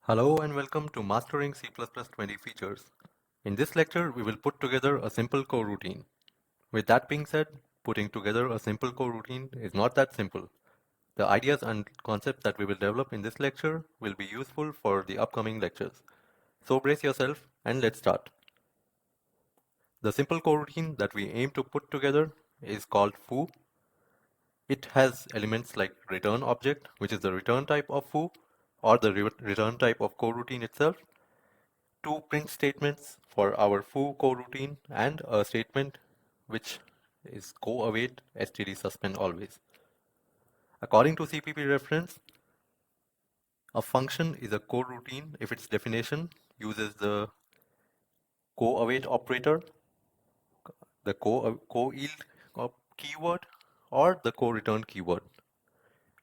Hello and welcome to Mastering C++ 20 Features. In this lecture, we will put together a simple coroutine. With that being said, putting together a simple coroutine is not that simple. The ideas and concepts that we will develop in this lecture will be useful for the upcoming lectures. So brace yourself and let's start. The simple coroutine that we aim to put together is called foo. It has elements like return object, which is the return type of foo, or the return type of coroutine itself, two print statements for our foo coroutine, and a statement which is go await std suspend always. According to CPP reference, a function is a coroutine if its definition uses the go await operator, the co yield keyword, or the co return keyword.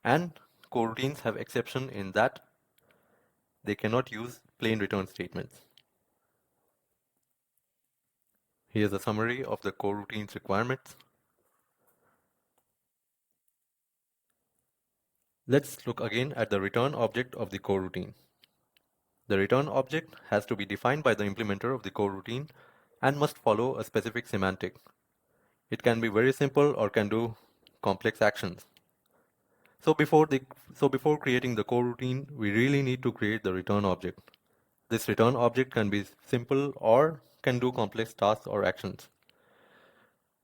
And coroutines have exception in that they cannot use plain return statements. Here's a summary of the coroutine's requirements. Let's look again at the return object of the coroutine. The return object has to be defined by the implementer of the coroutine and must follow a specific semantic. It can be very simple or can do complex actions. So before creating the coroutine, we really need to create the return object. This return object can be simple or can do complex tasks or actions.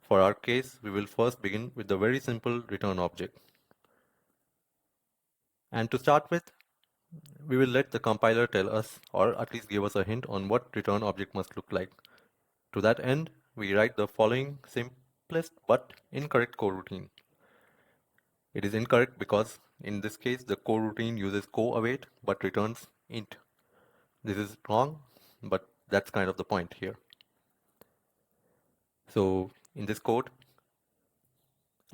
For our case, we will first begin with the very simple return object. And to start with, we will let the compiler tell us, or at least give us a hint on what return object must look like. To that end, we write the following simplest but incorrect coroutine. It is incorrect because in this case the coroutine uses co-await but returns int. This is wrong, but that's kind of the point here. So in this code,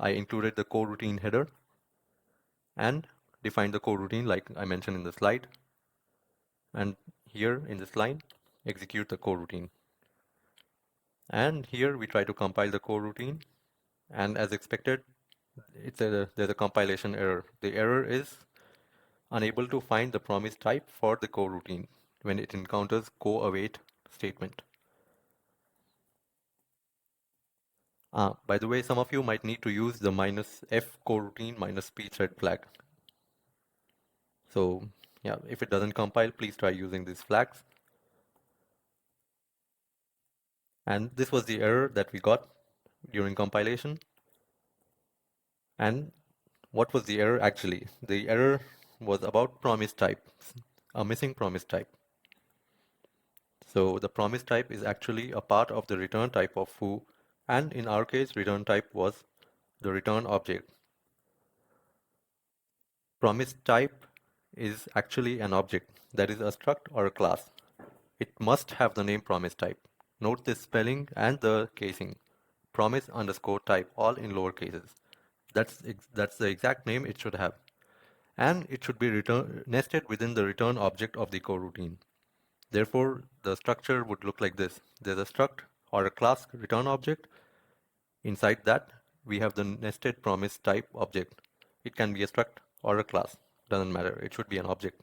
I included the coroutine header and defined the coroutine like I mentioned in the slide. And here in this line, execute the coroutine. And here we try to compile the coroutine, and as expected, there's a compilation error. The error is unable to find the promise type for the coroutine when it encounters co-await statement. By the way, some of you might need to use the -f coroutine -p thread flag. So yeah, if it doesn't compile, please try using these flags. And this was the error that we got during compilation. And what was the error actually? The error was about promise type, a missing promise type. So the promise type is actually a part of the return type of foo, and in our case, return type was the return object. Promise type is actually an object, that is a struct or a class. It must have the name promise type. Note this spelling and the casing. Promise underscore type, all in lower cases. That's the exact name it should have. And it should be nested within the return object of the coroutine. Therefore, the structure would look like this. There's a struct or a class return object. Inside that, we have the nested promise type object. It can be a struct or a class. Doesn't matter. It should be an object.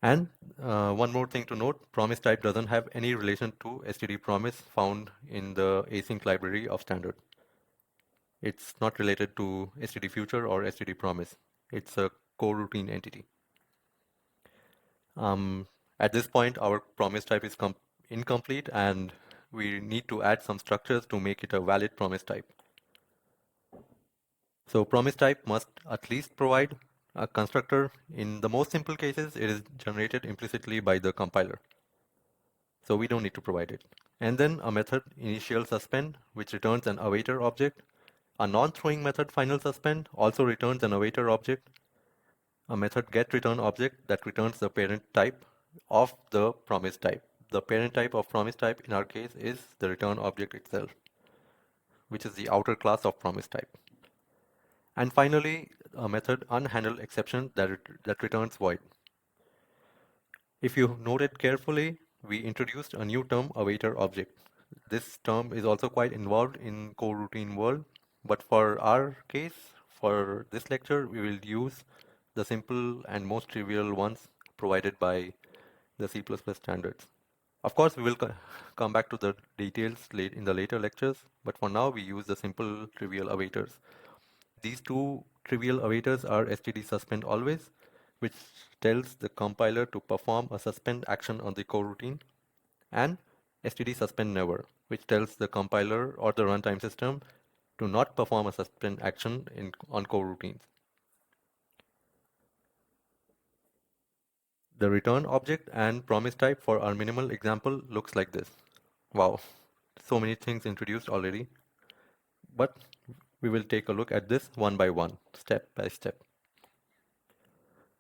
And one more thing to note, promise type doesn't have any relation to std promise found in the async library of standard. It's not related to std future or std promise. It's a coroutine entity. At this point, our promise type is incomplete, and we need to add some structures to make it a valid promise type. So promise type must at least provide a constructor. In the most simple cases, it is generated implicitly by the compiler. So we don't need to provide it. And then a method initial suspend, which returns an awaiter object. A non-throwing method final suspend also returns an awaiter object. A method getReturnObject that returns the parent type of the promise type. The parent type of promise type in our case is the return object itself, which is the outer class of promise type. And finally, a method unhandledException that returns void. If you noted carefully, we introduced a new term, awaiter object. This term is also quite involved in coroutine world, but for our case, for this lecture, we will use the simple and most trivial ones provided by the C++ standards. Of course, we will come back to the details in the later lectures, but for now we use the simple trivial awaiters. These two trivial awaiters are std suspend always, which tells the compiler to perform a suspend action on the coroutine, and std suspend never, which tells the compiler or the runtime system to not perform a suspend action on coroutines. The return object and promise type for our minimal example looks like this. Wow, so many things introduced already, but we will take a look at this one by one, step by step.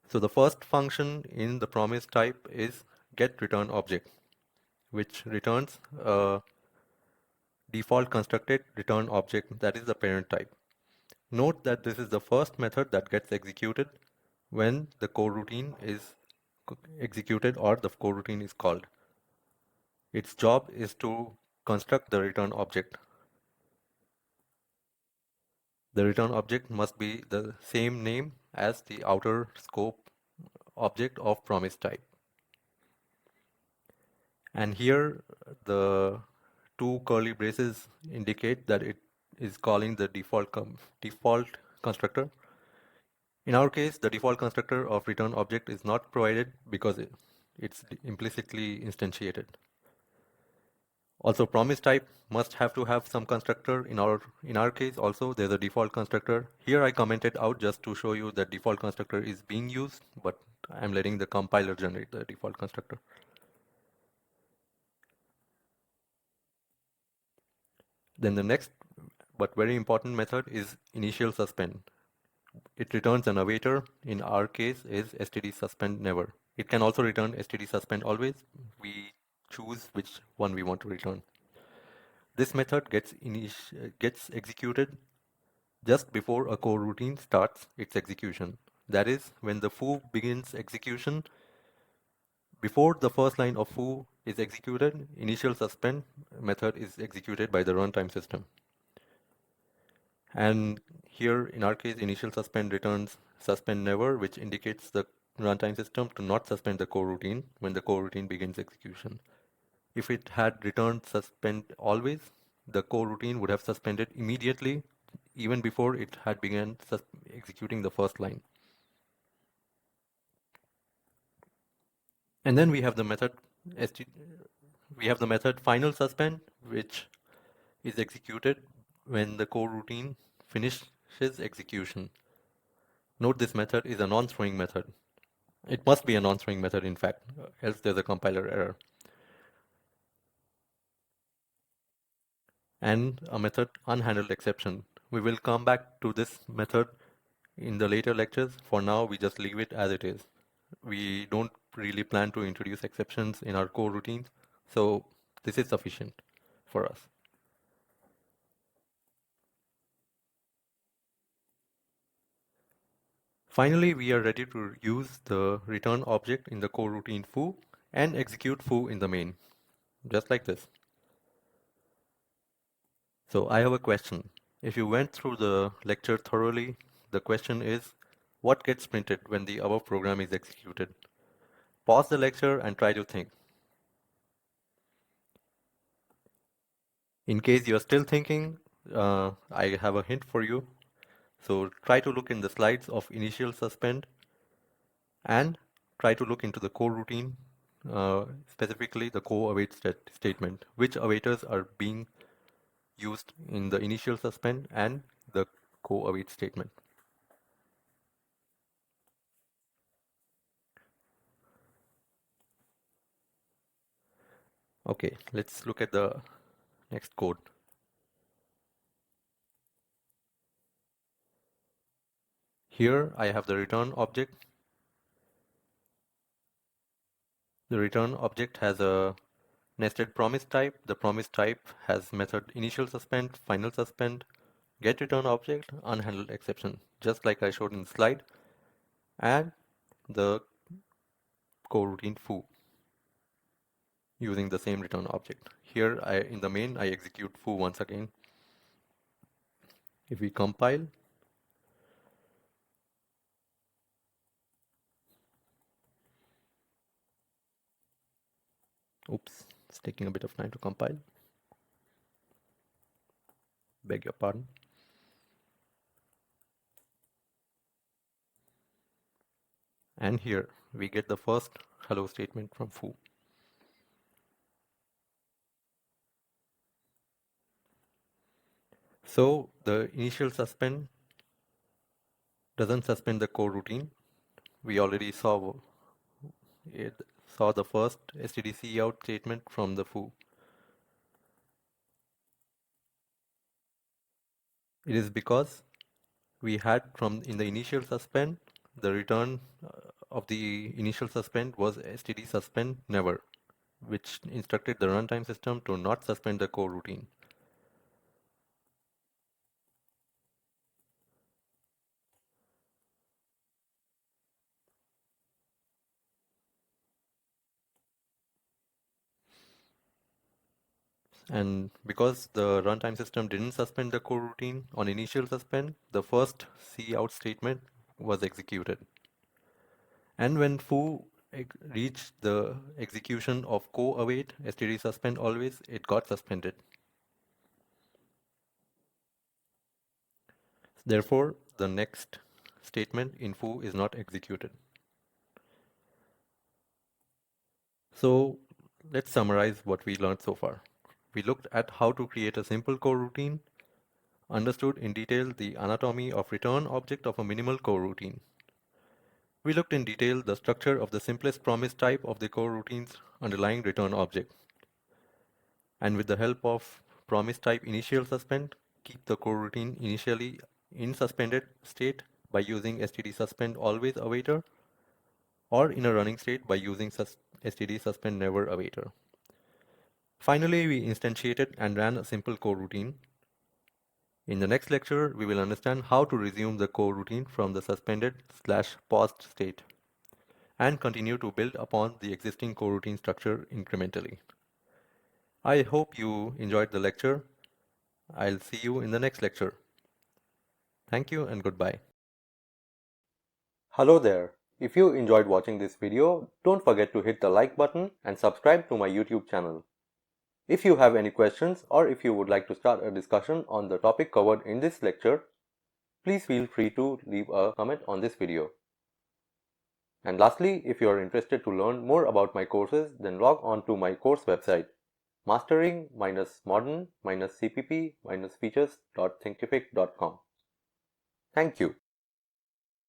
So the first function in the promise type is getReturnObject, which returns a default constructed return object that is the parent type. Note that this is the first method that gets executed when the coroutine is executed or the coroutine is called. Its job is to construct the return object. The return object must be the same name as the outer scope object of promise type. And here the two curly braces indicate that it is calling the default constructor. In our case, the default constructor of return object is not provided because it's implicitly instantiated. Also, promise type must have to have some constructor. In our case also there's a default constructor. Here I commented out just to show you that default constructor is being used, but I'm letting the compiler generate the default constructor. Then the next but very important method is initial suspend. It returns an awaiter. In our case is std suspend never. It can also return std suspend always. We choose which one we want to return. This method gets executed just before a coroutine starts its execution. That is, when the foo begins execution, before the first line of foo is executed, initial suspend method is executed by the runtime system. And here, in our case, initial suspend returns suspend never, which indicates the runtime system to not suspend the coroutine when the coroutine begins execution. If it had returned suspend always, the coroutine would have suspended immediately, even before it had begun executing the first line. And then we have the method final suspend, which is executed when the coroutine finishes execution. Note this method is a non-throwing method. It must be a non-throwing method, in fact, else there's a compiler error. And a method unhandled exception. We will come back to this method in the later lectures. For now, we just leave it as it is. We don't really plan to introduce exceptions in our coroutines, so this is sufficient for us. Finally, we are ready to use the return object in the coroutine foo and execute foo in the main, just like this. So I have a question. If you went through the lecture thoroughly, the question is, what gets printed when the above program is executed? Pause the lecture and try to think. In case you're still thinking, I have a hint for you. So try to look in the slides of initial suspend and try to look into the coroutine, specifically the co-await statement. Which awaiters are being used in the initial suspend and the co-await statement. Okay, let's look at the next code. Here I have the return object. The return object has a nested promise type. The promise type has method initial suspend, final suspend, get return object, unhandled exception, just like I showed in the slide, and the coroutine foo using the same return object. Here in the main I execute foo once again. If we compile, Oops, it's taking a bit of time to compile. Beg your pardon. And here we get the first hello statement from foo. So the initial suspend doesn't suspend the coroutine. We already saw the first std out statement from the foo. It is because we had from in the initial suspend, the return of the initial suspend was std suspend never, which instructed the runtime system to not suspend the coroutine. And because the runtime system didn't suspend the coroutine on initial suspend, the first cout statement was executed. And when foo reached the execution of co-await std suspend always, it got suspended. Therefore, the next statement in foo is not executed. So let's summarize what we learned so far. We looked at how to create a simple coroutine, understood in detail the anatomy of return object of a minimal coroutine. We looked in detail the structure of the simplest promise type of the coroutine's underlying return object. And with the help of promise type initial suspend, keep the coroutine initially in suspended state by using std suspend always awaiter, or in a running state by using std suspend never awaiter. Finally, we instantiated and ran a simple coroutine. In the next lecture, we will understand how to resume the coroutine from the suspended/paused state and continue to build upon the existing coroutine structure incrementally. I hope you enjoyed the lecture. I'll see you in the next lecture. Thank you and goodbye. Hello there. If you enjoyed watching this video, don't forget to hit the like button and subscribe to my YouTube channel. If you have any questions or if you would like to start a discussion on the topic covered in this lecture, please feel free to leave a comment on this video. And lastly, if you are interested to learn more about my courses, then log on to my course website, mastering-modern-cpp-features.thinkific.com. Thank you.